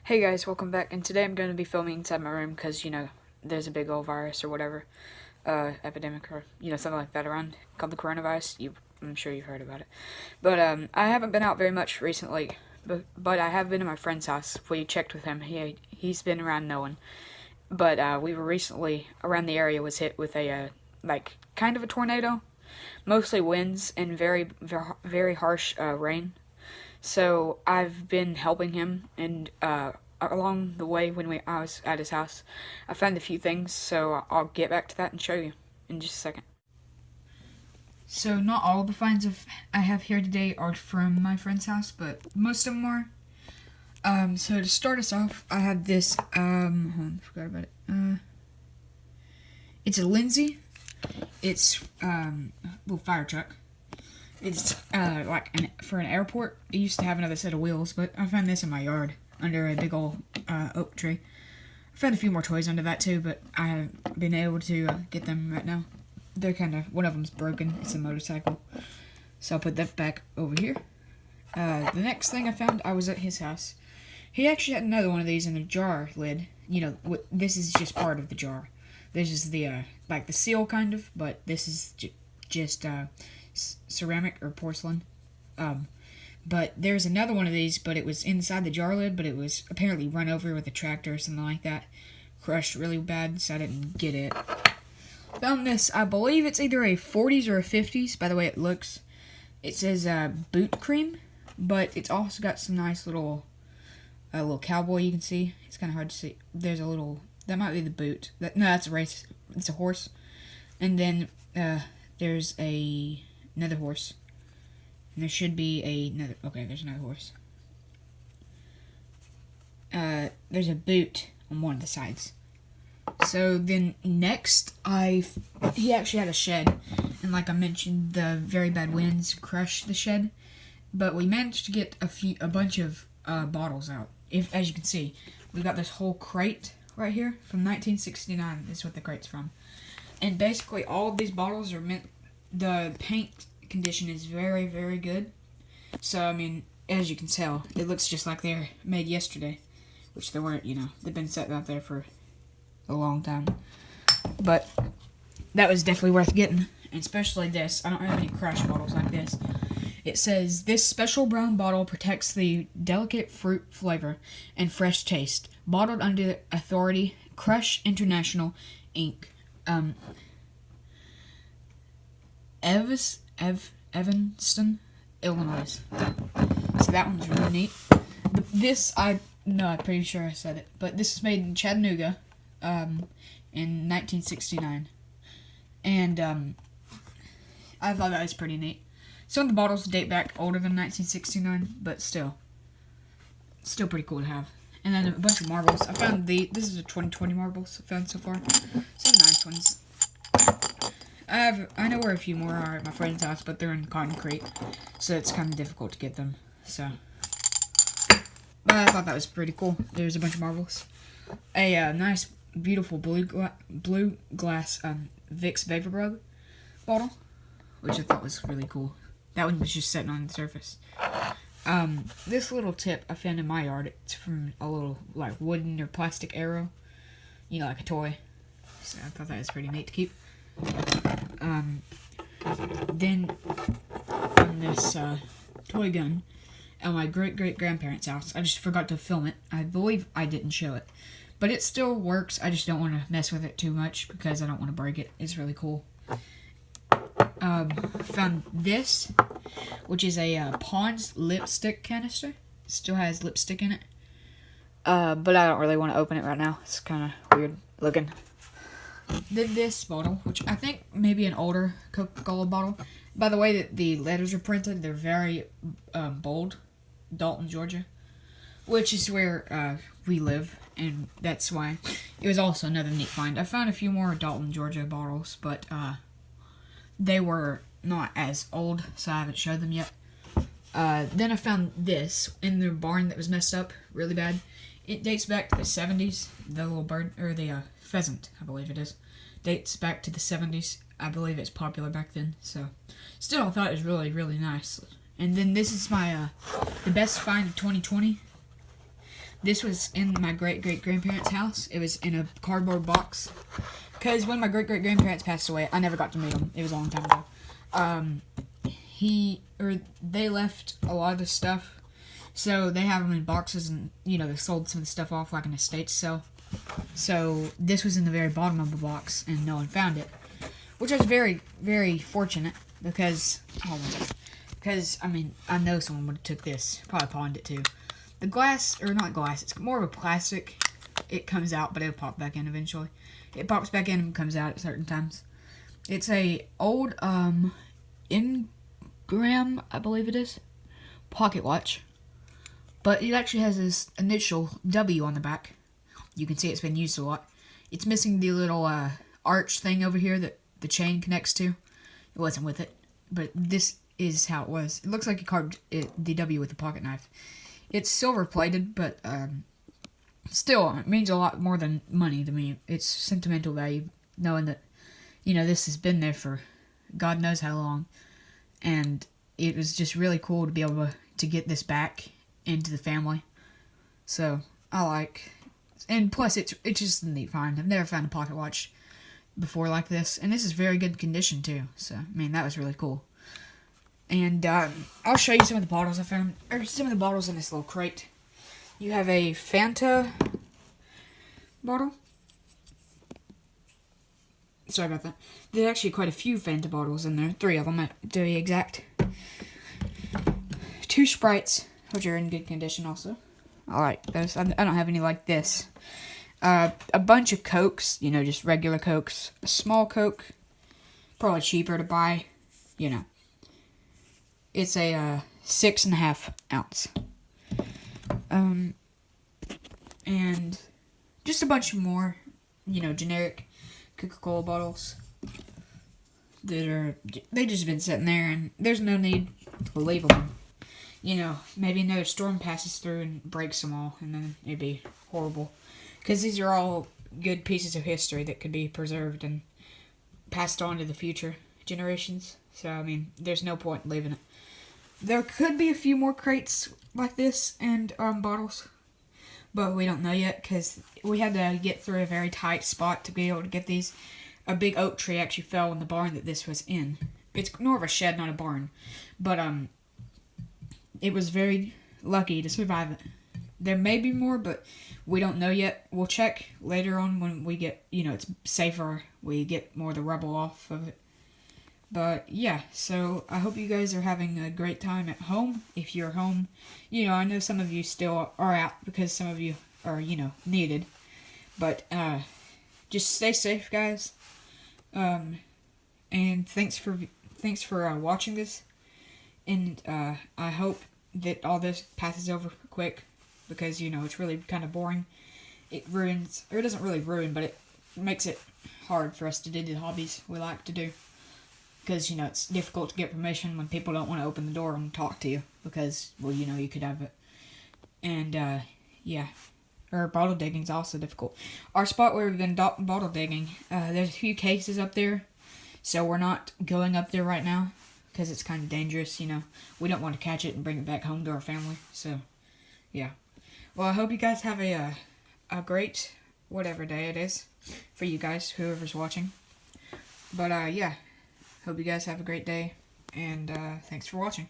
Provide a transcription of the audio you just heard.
Hey guys, welcome back, and today I'm going to be filming inside my room because, there's a big old virus or whatever, epidemic or, something like that around called the coronavirus. I'm sure you've heard about it. But, I haven't been out very much recently, but I have been to my friend's house. We checked with him. He's been around no one. But, we were recently, around the area was hit with a, kind of a tornado. Mostly winds and very, very, very harsh, rain. So I've been helping him, and along the way when I was at his house, I found a few things. So I'll get back to that and show you in just a second. So not all the finds I have here today are from my friend's house, but most of them are. So to start us off, I have this. Hold on, forgot about it. It's a Lindsay. It's a little fire truck. It's for an airport. It used to have another set of wheels, but I found this in my yard under a big old oak tree. I found a few more toys under that too, but I haven't been able to get them right now. They're one of them's broken. It's a motorcycle. So I'll put that back over here. The next thing I found, I was at his house. He actually had another one of these in a jar lid. This is just part of the jar. This is the the seal kind of, but this is just ceramic or porcelain. But there's another one of these, but it was inside the jar lid, but it was apparently run over with a tractor or something like that. Crushed really bad, so I didn't get it. Found this, I believe it's either a 40s or a 50s, by the way it looks. It says boot cream, but it's also got some nice little cowboy you can see. It's kind of hard to see. There's a little, that might be the boot. No, that's a race. It's a horse. And then there's another horse. And there should be another. Okay, there's another horse. There's a boot on one of the sides. So then next, he actually had a shed, and like I mentioned, the very bad winds crushed the shed. But we managed to get a bunch of bottles out. As you can see, we got this whole crate right here from 1969. Is what the crate's from. And basically, all of these bottles are meant. The paint condition is very, very good. So, I mean, as you can tell, it looks just like they're made yesterday. Which they weren't, They've been sitting out there for a long time. But that was definitely worth getting. And especially this. I don't have any crush bottles like this. It says, this special brown bottle protects the delicate fruit flavor and fresh taste. Bottled under the authority Crush International, Inc. Evanston, Illinois. So that one's really neat. I'm pretty sure I said it, but this is made in Chattanooga, in 1969. And, I thought that was pretty neat. Some of the bottles date back older than 1969, but still pretty cool to have. And then a bunch of marbles. I found this is a 2020 marbles I found so far. Some nice ones. I know where a few more are at my friend's house, but they're in concrete, so it's kind of difficult to get them. So, but I thought that was pretty cool. There's a bunch of marbles, a nice, beautiful blue glass Vicks Vapor Rub bottle, which I thought was really cool. That one was just sitting on the surface. This little tip I found in my yard. It's from a little wooden or plastic arrow, like a toy. So I thought that was pretty neat to keep. Then on this toy gun at my great-great-grandparents' house, I just forgot to film it. I believe I didn't show it. But it still works. I just don't want to mess with it too much because I don't want to break it. It's really cool. Found this, which is a Pond's lipstick canister. It still has lipstick in it. But I don't really want to open it right now. It's kind of weird looking. Then this bottle, which I think may be an older Coca-Cola bottle. By the way that the letters are printed, they're very bold. Dalton, Georgia, which is where we live, and that's why it was also another neat find. I found a few more Dalton, Georgia bottles, but they were not as old, so I haven't showed them yet. Then I found this in the barn that was messed up really bad. It dates back to the 70s. The little bird, or the pheasant, I believe it is, dates back to the 70s. I believe it's popular back then, so still I thought it was really, really nice. And then this is my the best find of 2020. This was in my great-great-grandparents' house. It was in a cardboard box. Because when my great-great-grandparents passed away, I never got to meet them. It was a long time ago. They left a lot of the stuff. So they have them in boxes and, you know, they sold some of the stuff off like an estate sale. So this was in the very bottom of the box and no one found it. Which I was very, very fortunate because, I mean, I know someone would have took this. Probably pawned it too. The glass, or not glass, it's more of a plastic. It comes out, but it'll pop back in eventually. It pops back in and comes out at certain times. It's a old, Ingram, I believe it is, pocket watch. But it actually has this initial W on the back. You can see it's been used a lot. It's missing the little, arch thing over here that the chain connects to. It wasn't with it, but this is how it was. It looks like you carved the W with a pocket knife. It's silver plated, but still, it means a lot more than money to me. It's sentimental value, knowing that, you know, this has been there for God knows how long, and it was just really cool to be able to get this back into the family. So I like, and plus it's just a neat find. I've never found a pocket watch before like this, and this is very good condition too. So I mean, that was really cool. And I'll show you some of the bottles I found, or some of the bottles in this little crate. You have a Fanta bottle. Sorry about that. There's actually quite a few Fanta bottles in there. 3 of them, to be exact. 2 Sprites, which are in good condition also. I like those. I don't have any like this. A bunch of Cokes, you know, just regular Cokes. A small Coke, probably cheaper to buy, you know. It's a 6.5 ounce. And just a bunch more, you know, generic Coca-Cola bottles they just been sitting there, and there's no need to leave them. You know, maybe another storm passes through and breaks them all, and then it'd be horrible. Because these are all good pieces of history that could be preserved and passed on to the future generations. So, I mean, there's no point in leaving it. There could be a few more crates like this and bottles, but we don't know yet because we had to get through a very tight spot to be able to get these. A big oak tree actually fell in the barn that this was in. It's more of a shed, not a barn, but it was very lucky to survive it. There may be more, but we don't know yet. We'll check later on when we get, you know, it's safer. We get more of the rubble off of it. But, yeah, so I hope you guys are having a great time at home. If you're home, you know, I know some of you still are out because some of you are, you know, needed. But, just stay safe, guys. And thanks for watching this. And, I hope that all this passes over quick because, you know, it's really kind of boring. It ruins, or it doesn't really ruin, but it makes it hard for us to do the hobbies we like to do. Because, you know, it's difficult to get permission when people don't want to open the door and talk to you. Because, well, you know, you could have it. And, yeah. Or bottle digging is also difficult. Our spot where we've been bottle digging, there's a few cases up there. So we're not going up there right now. Because it's kind of dangerous, you know. We don't want to catch it and bring it back home to our family. So, yeah. Well, I hope you guys have a great, whatever day it is. For you guys, whoever's watching. But, yeah. Hope you guys have a great day, and thanks for watching.